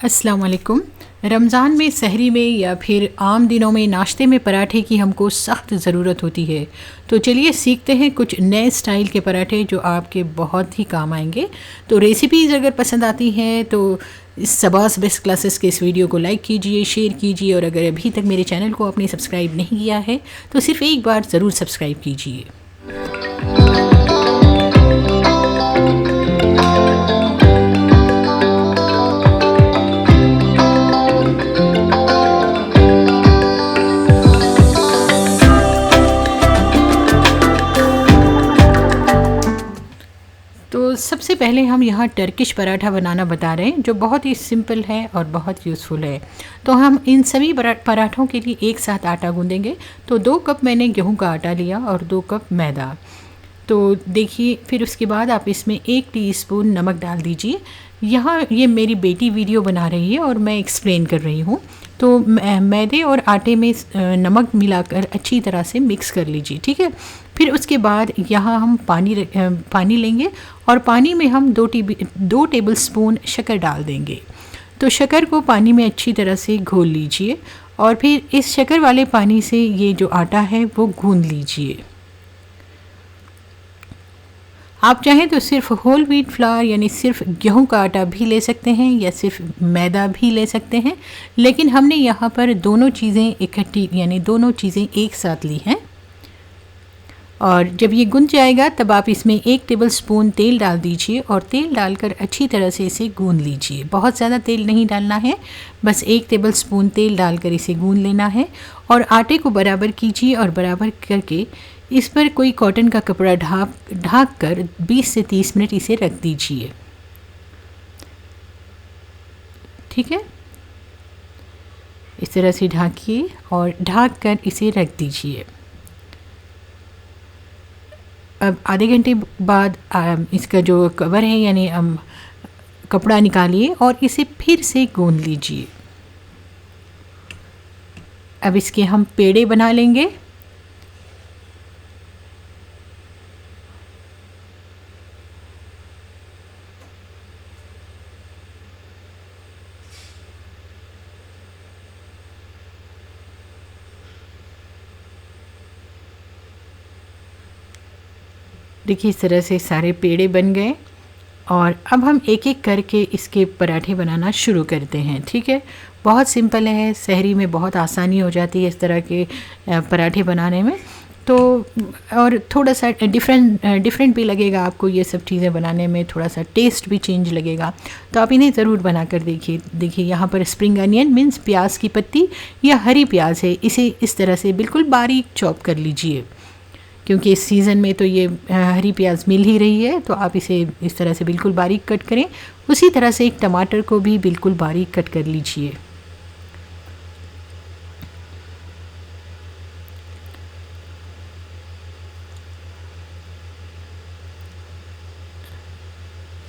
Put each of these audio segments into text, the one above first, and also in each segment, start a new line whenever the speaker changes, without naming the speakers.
अस्सलाम वालेकुम। रमज़ान में सहरी में या फिर आम दिनों में नाश्ते में पराठे की हमको सख्त ज़रूरत होती है। तो चलिए सीखते हैं कुछ नए स्टाइल के पराठे जो आपके बहुत ही काम आएंगे। तो रेसिपीज़ अगर पसंद आती हैं तो इस सबास बेस्ट क्लासेस के इस वीडियो को लाइक कीजिए, शेयर कीजिए और अगर अभी तक मेरे चैनल को आपने सब्सक्राइब नहीं किया है तो सिर्फ एक बार ज़रूर सब्सक्राइब कीजिए। तो सबसे पहले हम यहाँ टर्किश पराठा बनाना बता रहे हैं जो बहुत ही सिंपल है और बहुत यूज़फुल है। तो हम इन सभी पराठों के लिए एक साथ आटा गूँधेंगे। तो 2 कप मैंने गेहूं का आटा लिया और 2 कप मैदा। तो देखिए, फिर उसके बाद आप इसमें 1 टीस्पून नमक डाल दीजिए। यहाँ ये मेरी बेटी वीडियो बना रही है और मैं एक्सप्लेन कर रही हूँ। तो मैदे और आटे में नमक मिलाकर अच्छी तरह से मिक्स कर लीजिए, ठीक है। फिर उसके बाद यहाँ हम पानी लेंगे और पानी में हम 2 टेबलस्पून शक्कर डाल देंगे। तो शक्कर को पानी में अच्छी तरह से घोल लीजिए और फिर इस शक्कर वाले पानी से ये जो आटा है वो गूंद लीजिए। आप चाहें तो सिर्फ होल व्हीट फ्लावर यानी सिर्फ गेहूं का आटा भी ले सकते हैं या सिर्फ मैदा भी ले सकते हैं, लेकिन हमने यहाँ पर दोनों चीज़ें इकट्ठी यानी दोनों चीज़ें एक साथ ली हैं। और जब ये गूंद जाएगा तब आप इसमें 1 टेबलस्पून तेल डाल दीजिए और तेल डालकर अच्छी तरह से इसे गूंद लीजिए। बहुत ज़्यादा तेल नहीं डालना है, बस 1 टेबलस्पून तेल डालकर इसे गूंद लेना है। और आटे को बराबर कीजिए और बराबर करके इस पर कोई कॉटन का कपड़ा ढाक कर 20 से 30 मिनट इसे रख दीजिए, ठीक है। इस तरह से ढाकिए और ढाक कर इसे रख दीजिए। अब आधे घंटे बाद इसका जो कवर है यानी कपड़ा निकालिए और इसे फिर से गूंद लीजिए। अब इसके हम पेड़े बना लेंगे। देखिए, इस तरह से सारे पेड़े बन गए और अब हम एक एक करके इसके पराठे बनाना शुरू करते हैं, ठीक है। बहुत सिंपल है, सहरी में बहुत आसानी हो जाती है इस तरह के पराठे बनाने में। तो और थोड़ा सा डिफरेंट भी लगेगा आपको, ये सब चीज़ें बनाने में थोड़ा सा टेस्ट भी चेंज लगेगा। तो आप इन्हें ज़रूर बना कर देखिए यहाँ पर स्प्रिंग अनियन मीन्स प्याज की पत्ती या हरी प्याज है, इसे इस तरह से बिल्कुल बारीक चॉप कर लीजिए क्योंकि इस सीज़न में तो ये हरी प्याज मिल ही रही है। तो आप इसे इस तरह से बिल्कुल बारीक कट करें। उसी तरह से एक टमाटर को भी बिल्कुल बारीक कट कर लीजिए।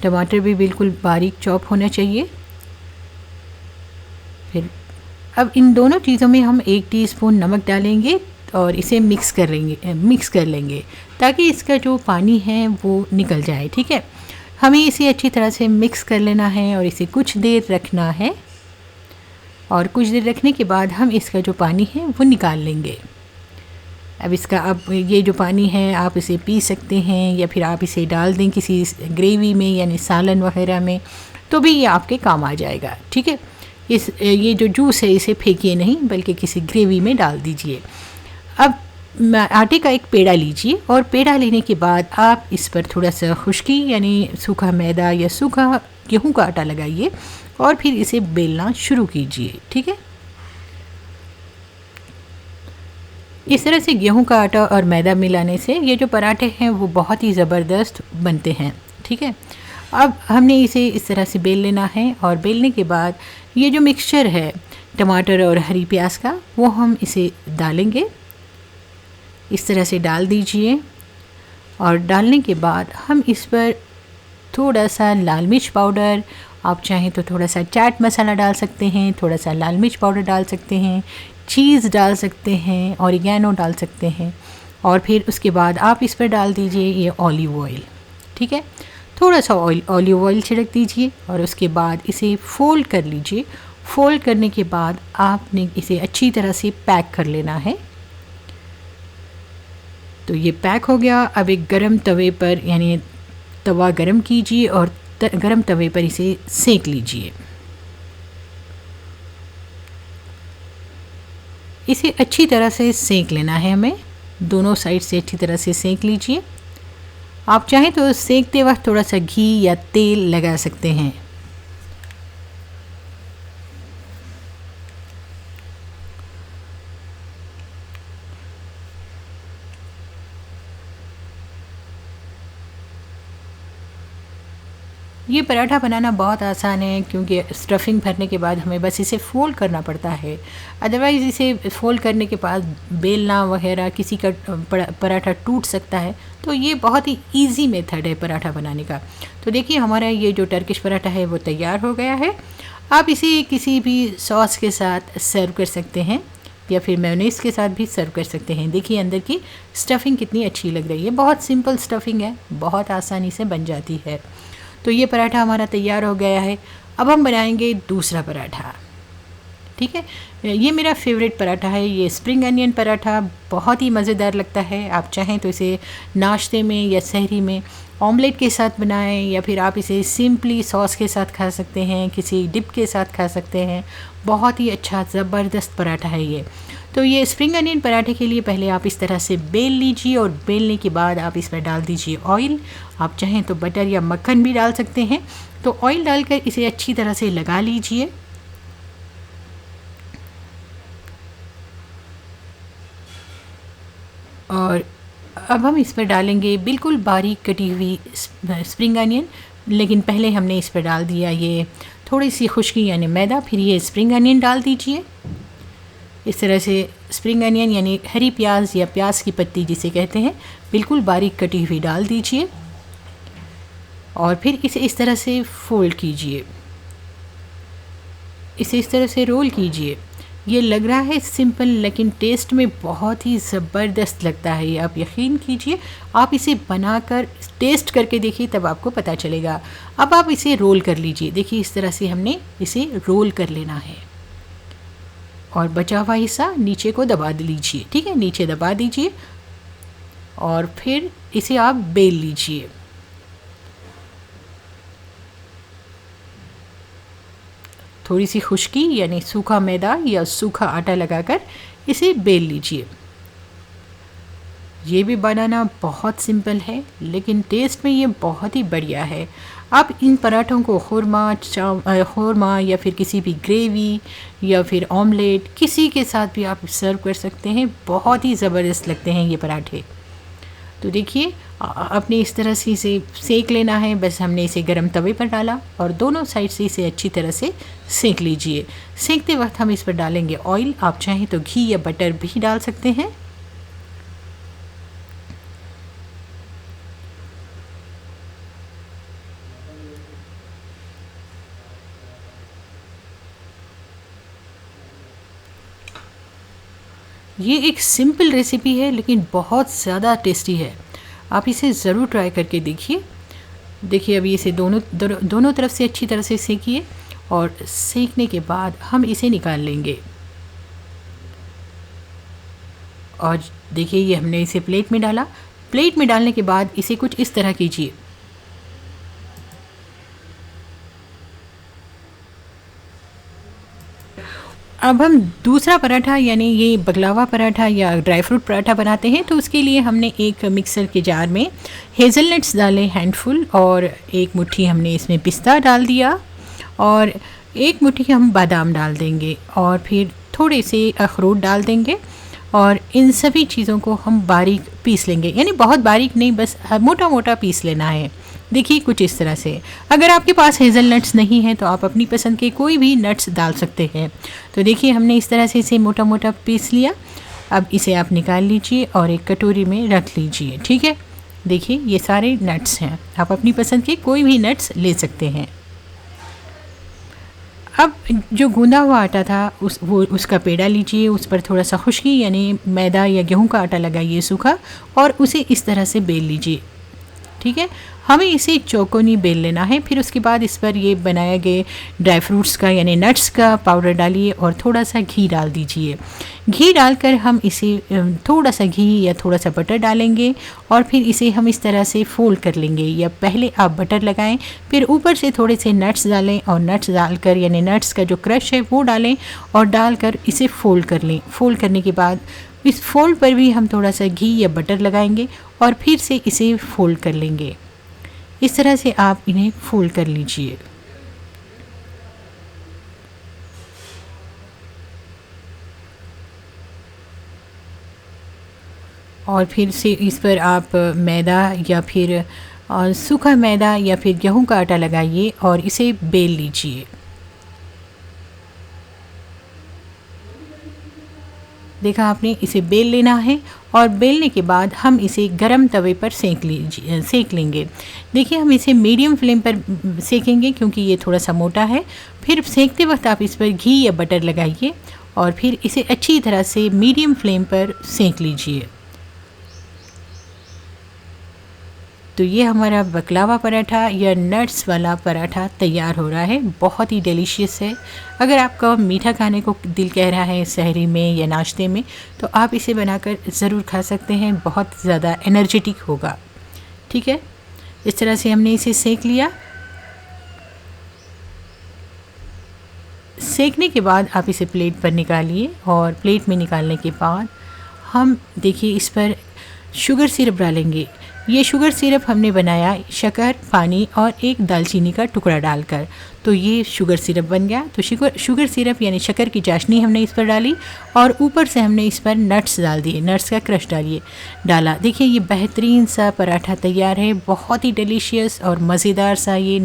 टमाटर भी बिल्कुल बारीक चॉप होना चाहिए। फिर अब इन दोनों चीज़ों में हम 1 टीस्पून नमक डालेंगे और इसे मिक्स कर लेंगे ताकि इसका जो पानी है वो निकल जाए, ठीक है। हमें इसे अच्छी तरह से मिक्स कर लेना है और इसे कुछ देर रखना है और कुछ देर रखने के बाद हम इसका जो पानी है वो निकाल लेंगे। अब ये जो पानी है आप इसे पी सकते हैं या फिर आप इसे डाल दें किसी ग्रेवी में यानी सालन वगैरह में, तो भी ये आपके काम आ जाएगा, ठीक है। ये जो जूस है इसे फेंकिए नहीं बल्कि किसी ग्रेवी में डाल दीजिए। अब आटे का एक पेड़ा लीजिए और पेड़ा लेने के बाद आप इस पर थोड़ा सा खुश्की यानी सूखा मैदा या सूखा गेहूं का आटा लगाइए और फिर इसे बेलना शुरू कीजिए, ठीक है। इस तरह से गेहूं का आटा और मैदा मिलाने से ये जो पराठे हैं वो बहुत ही ज़बरदस्त बनते हैं, ठीक है। अब हमने इसे इस तरह से बेल लेना है और बेलने के बाद ये जो मिक्सचर है टमाटर और हरी प्याज का वो हम इसे डालेंगे। इस तरह से डाल दीजिए और डालने के बाद हम इस पर थोड़ा सा लाल मिर्च पाउडर, आप चाहें तो थोड़ा सा चाट मसाला डाल सकते हैं, थोड़ा सा लाल मिर्च पाउडर डाल सकते हैं, चीज़ डाल सकते हैं, ऑरिगेनो डाल सकते हैं और फिर उसके बाद आप इस पर डाल दीजिए ये ऑलिव ऑयल, ठीक है। थोड़ा सा ऑलिव ऑयल छिड़क दीजिए और उसके बाद इसे फोल्ड कर लीजिए। फोल्ड करने के बाद आपने इसे अच्छी तरह से पैक कर लेना है। तो ये पैक हो गया। अब एक गरम तवे पर यानी तवा गरम कीजिए और गरम तवे पर इसे सेक लीजिए। इसे अच्छी तरह से सेक लेना है हमें, दोनों साइड से अच्छी तरह से सेक लीजिए। आप चाहें तो सेकते वक्त थोड़ा सा घी या तेल लगा सकते हैं। ये पराठा बनाना बहुत आसान है क्योंकि स्टफिंग भरने के बाद हमें बस इसे फ़ोल्ड करना पड़ता है। अदरवाइज़ इसे फ़ोल्ड करने के बाद बेलना वगैरह किसी का पराठा टूट सकता है। तो ये बहुत ही इजी मेथड है पराठा बनाने का। तो देखिए हमारा ये जो टर्किश पराठा है वो तैयार हो गया है। आप इसे किसी भी सॉस के साथ सर्व कर सकते हैं या फिर मेयोनीज के साथ भी सर्व कर सकते हैं। देखिए अंदर की स्टफिंग कितनी अच्छी लग रही है। बहुत सिंपल स्टफिंग है, बहुत आसानी से बन जाती है। तो ये पराठा हमारा तैयार हो गया है। अब हम बनाएंगे दूसरा पराठा। ठीक है, ये मेरा फेवरेट पराठा है। ये स्प्रिंग अनियन पराठा बहुत ही मज़ेदार लगता है। आप चाहें तो इसे नाश्ते में या सहरी में ऑमलेट के साथ बनाएं या फिर आप इसे सिंपली सॉस के साथ खा सकते हैं, किसी डिप के साथ खा सकते हैं। बहुत ही अच्छा ज़बरदस्त पराठा है ये। तो ये स्प्रिंग अनियन पराठे के लिए पहले आप इस तरह से बेल लीजिए और बेलने के बाद आप इस पर डाल दीजिए ऑयल। आप चाहें तो बटर या मक्खन भी डाल सकते हैं। तो ऑयल डालकर इसे अच्छी तरह से लगा लीजिए। और अब हम इस पर डालेंगे बिल्कुल बारीक कटी हुई स्प्रिंग अनियन, लेकिन पहले हमने इस पर डाल दिया ये थोड़ी सी खुश्की यानी मैदा। फिर ये स्प्रिंग अनियन डाल दीजिए। इस तरह से स्प्रिंग अनियन यानी हरी प्याज या प्याज की पत्ती जिसे कहते हैं, बिल्कुल बारीक कटी हुई डाल दीजिए और फिर इसे इस तरह से फोल्ड कीजिए, इसे इस तरह से रोल कीजिए। ये लग रहा है सिंपल लेकिन टेस्ट में बहुत ही ज़बरदस्त लगता है। ये आप यकीन कीजिए, आप इसे बनाकर टेस्ट करके देखिए तब आपको पता चलेगा। अब आप इसे रोल कर लीजिए। देखिए इस तरह से हमने इसे रोल कर लेना है और बचा हुआ हिस्सा नीचे को दबा लीजिए। ठीक है, नीचे दबा दीजिए और फिर इसे आप बेल लीजिए। थोड़ी सी खुश्की यानी सूखा मैदा या सूखा आटा लगाकर इसे बेल लीजिए। ये भी बनाना बहुत सिंपल है लेकिन टेस्ट में ये बहुत ही बढ़िया है। आप इन पराठों को खुरमा या फिर किसी भी ग्रेवी या फिर ऑमलेट किसी के साथ भी आप सर्व कर सकते हैं। बहुत ही ज़बरदस्त लगते हैं ये पराठे। तो देखिए आपने इस तरह से इसे सेक लेना है। बस हमने इसे गरम तवे पर डाला और दोनों साइड से इसे अच्छी तरह से सेक लीजिए। सेकते वक्त हम इस पर डालेंगे ऑयल। आप चाहें तो घी या बटर भी डाल सकते हैं। ये एक सिंपल रेसिपी है लेकिन बहुत ज़्यादा टेस्टी है। आप इसे ज़रूर ट्राई करके देखिए। देखिए अभी इसे दोनों तरफ से अच्छी तरह से सेकिए और सेकने के बाद हम इसे निकाल लेंगे। और देखिए ये हमने इसे प्लेट में डाला। प्लेट में डालने के बाद इसे कुछ इस तरह कीजिए। अब हम दूसरा पराठा यानी ये बगलावा पराठा या ड्राई फ्रूट पराठा बनाते हैं। तो उसके लिए हमने एक मिक्सर के जार में हेज़लनट्स डाले हैंडफुल और एक मुट्ठी हमने इसमें पिस्ता डाल दिया और एक मुट्ठी हम बादाम डाल देंगे और फिर थोड़े से अखरोट डाल देंगे और इन सभी चीज़ों को हम बारीक पीस लेंगे। यानी बहुत बारीक नहीं, बस मोटा मोटा पीस लेना है। देखिए कुछ इस तरह से। अगर आपके पास हेज़लनट्स नहीं है तो आप अपनी पसंद के कोई भी नट्स डाल सकते हैं। तो देखिए हमने इस तरह से इसे मोटा मोटा पीस लिया। अब इसे आप निकाल लीजिए और एक कटोरी में रख लीजिए। ठीक है, देखिए ये सारे नट्स हैं। आप अपनी पसंद के कोई भी नट्स ले सकते हैं। अब जो गूंदा हुआ आटा था उसका पेड़ा लीजिए। उस पर थोड़ा सा खुश्की यानी मैदा या गेहूं का आटा लगाइए सूखा और उसे इस तरह से बेल लीजिए। ठीक है, हमें इसे चौकोनी बेल लेना है। फिर उसके बाद इस पर ये बनाए गए ड्राई फ्रूट्स का यानी नट्स का पाउडर डालिए और थोड़ा सा घी डाल दीजिए। घी डालकर हम इसे थोड़ा सा घी या थोड़ा सा बटर डालेंगे और फिर इसे हम इस तरह से फोल्ड कर लेंगे। या पहले आप बटर लगाएं, फिर ऊपर से थोड़े से नट्स डालें और नट्स डालकर यानी नट्स का जो क्रश है वो डालें और डालकर इसे फोल्ड कर लें। फोल्ड करने के बाद इस फोल्ड पर भी हम थोड़ा सा घी या बटर लगाएंगे और फिर से इसे फोल्ड कर लेंगे। इस तरह से आप इन्हें फोल्ड कर लीजिए। और फिर से इस पर आप मैदा या फिर सूखा मैदा या फिर गेहूं का आटा लगाइए और इसे बेल लीजिए। देखा आपने, इसे बेल लेना है और बेलने के बाद हम इसे गरम तवे पर सेक लेंगे। देखिए हम इसे मीडियम फ्लेम पर सेकेंगे क्योंकि ये थोड़ा सा मोटा है। फिर सेकते वक्त आप इस पर घी या बटर लगाइए और फिर इसे अच्छी तरह से मीडियम फ्लेम पर सेक लीजिए। तो ये हमारा बकलावा पराठा या नट्स वाला पराठा तैयार हो रहा है। बहुत ही डिलीशियस है। अगर आपका मीठा खाने को दिल कह रहा है सहरी में या नाश्ते में, तो आप इसे बनाकर ज़रूर खा सकते हैं। बहुत ज़्यादा एनर्जेटिक होगा। ठीक है, इस तरह से हमने इसे सेक लिया। सेकने के बाद आप इसे प्लेट पर निकालिए और प्लेट में निकालने के बाद हम देखिए इस पर शुगर सिरप डालेंगे। ये शुगर सिरप हमने बनाया शक्कर, पानी और एक दालचीनी का टुकड़ा डालकर। तो ये शुगर सिरप बन गया। तो शुगर सिरप यानी शक्कर की चाशनी हमने इस पर डाली और ऊपर से हमने इस पर नट्स डाल दिए, नट्स का क्रश डाला। देखिए ये बेहतरीन सा पराठा तैयार है। बहुत ही डिलीशियस और मज़ेदार सा ये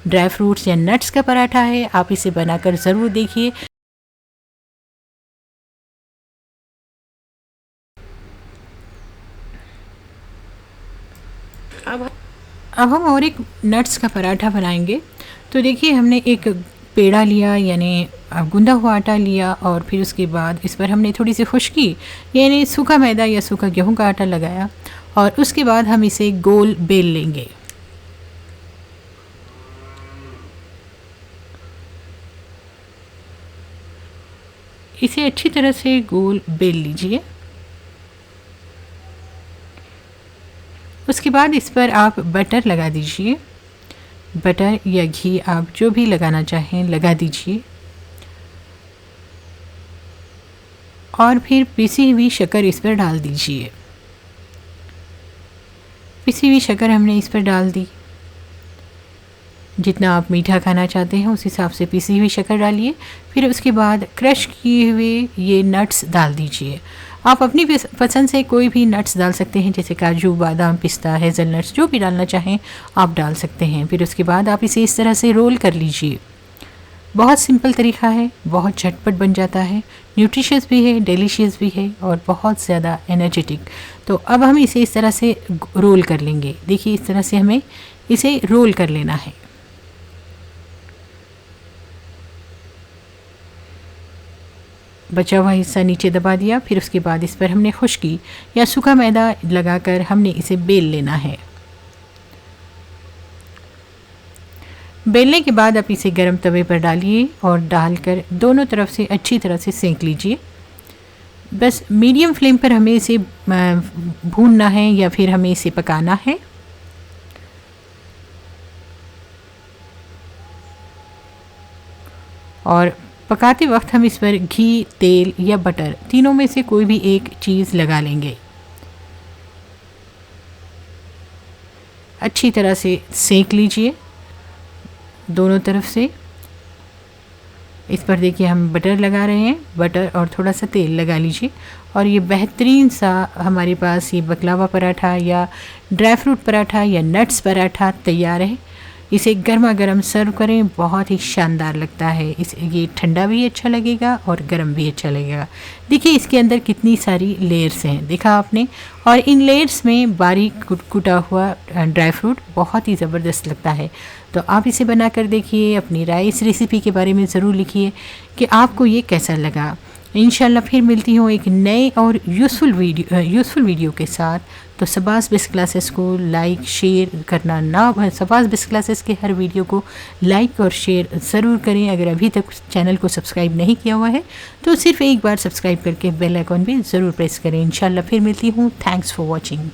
ड्राई फ्रूट्स या नट्स का पराठा है। आप इसे बनाकर ज़रूर देखिए। अब हम और एक नट्स का पराठा बनाएंगे। तो देखिए हमने एक पेड़ा लिया यानी गूंदा हुआ आटा लिया और फिर उसके बाद इस पर हमने थोड़ी सी खुश्की यानी सूखा मैदा या सूखा गेहूं का आटा लगाया और उसके बाद हम इसे गोल बेल लेंगे। इसे अच्छी तरह से गोल बेल लीजिए। उसके बाद इस पर आप बटर लगा दीजिए। बटर या घी आप जो भी लगाना चाहें लगा दीजिए और फिर पिसी हुई शक्कर इस पर डाल दीजिए। पिसी हुई शक्कर हमने इस पर डाल दी। जितना आप मीठा खाना चाहते हैं उस हिसाब से पिसी हुई शक्कर डालिए। फिर उसके बाद क्रश किए हुए ये नट्स डाल दीजिए। आप अपनी पसंद से कोई भी नट्स डाल सकते हैं, जैसे काजू, बादाम, पिस्ता, हेज़लनट्स, जो भी डालना चाहें आप डाल सकते हैं। फिर उसके बाद आप इसे इस तरह से रोल कर लीजिए। बहुत सिंपल तरीका है, बहुत झटपट बन जाता है, न्यूट्रिशियस भी है, डिलीशियस भी है और बहुत ज़्यादा एनर्जेटिक। तो अब हम इसे इस तरह से रोल कर लेंगे। देखिए इस तरह से हमें इसे रोल कर लेना है। बचा हुआ हिस्सा नीचे दबा दिया। फिर उसके बाद इस पर हमने खुश्की या सूखा मैदा लगाकर हमने इसे बेल लेना है। बेलने के बाद आप इसे गरम तवे पर डालिए और डालकर दोनों तरफ से अच्छी तरह से सेंक लीजिए। बस मीडियम फ्लेम पर हमें इसे भूनना है या फिर हमें इसे पकाना है। और पकाते वक्त हम इस पर घी, तेल या बटर तीनों में से कोई भी एक चीज़ लगा लेंगे। अच्छी तरह से सेक लीजिए दोनों तरफ से। इस पर देखिए हम बटर लगा रहे हैं, बटर और थोड़ा सा तेल लगा लीजिए और ये बेहतरीन सा हमारे पास ये बकलावा पराठा या ड्राई फ्रूट पराठा या नट्स पराठा तैयार है। इसे गर्मा गर्म सर्व करें, बहुत ही शानदार लगता है। ये ठंडा भी अच्छा लगेगा और गर्म भी अच्छा लगेगा। देखिए इसके अंदर कितनी सारी लेयर्स हैं, देखा आपने। और इन लेयर्स में बारीक कुटा हुआ ड्राई फ्रूट बहुत ही ज़बरदस्त लगता है। तो आप इसे बना कर देखिए, अपनी राय इस रेसिपी के बारे में ज़रूर लिखिए कि आपको ये कैसा लगा। इंशाल्लाह फिर मिलती हूँ एक नए और यूज़फुल वीडियो के साथ। तो शबाज़ बेस्ट क्लासेस को लाइक शेयर करना ना, शबाज़ बेस्ट क्लासेस के हर वीडियो को लाइक और शेयर ज़रूर करें। अगर अभी तक चैनल को सब्सक्राइब नहीं किया हुआ है तो सिर्फ एक बार सब्सक्राइब करके बेल आइकॉन भी ज़रूर प्रेस करें। इंशाल्लाह फिर मिलती हूँ। Thanks for watching.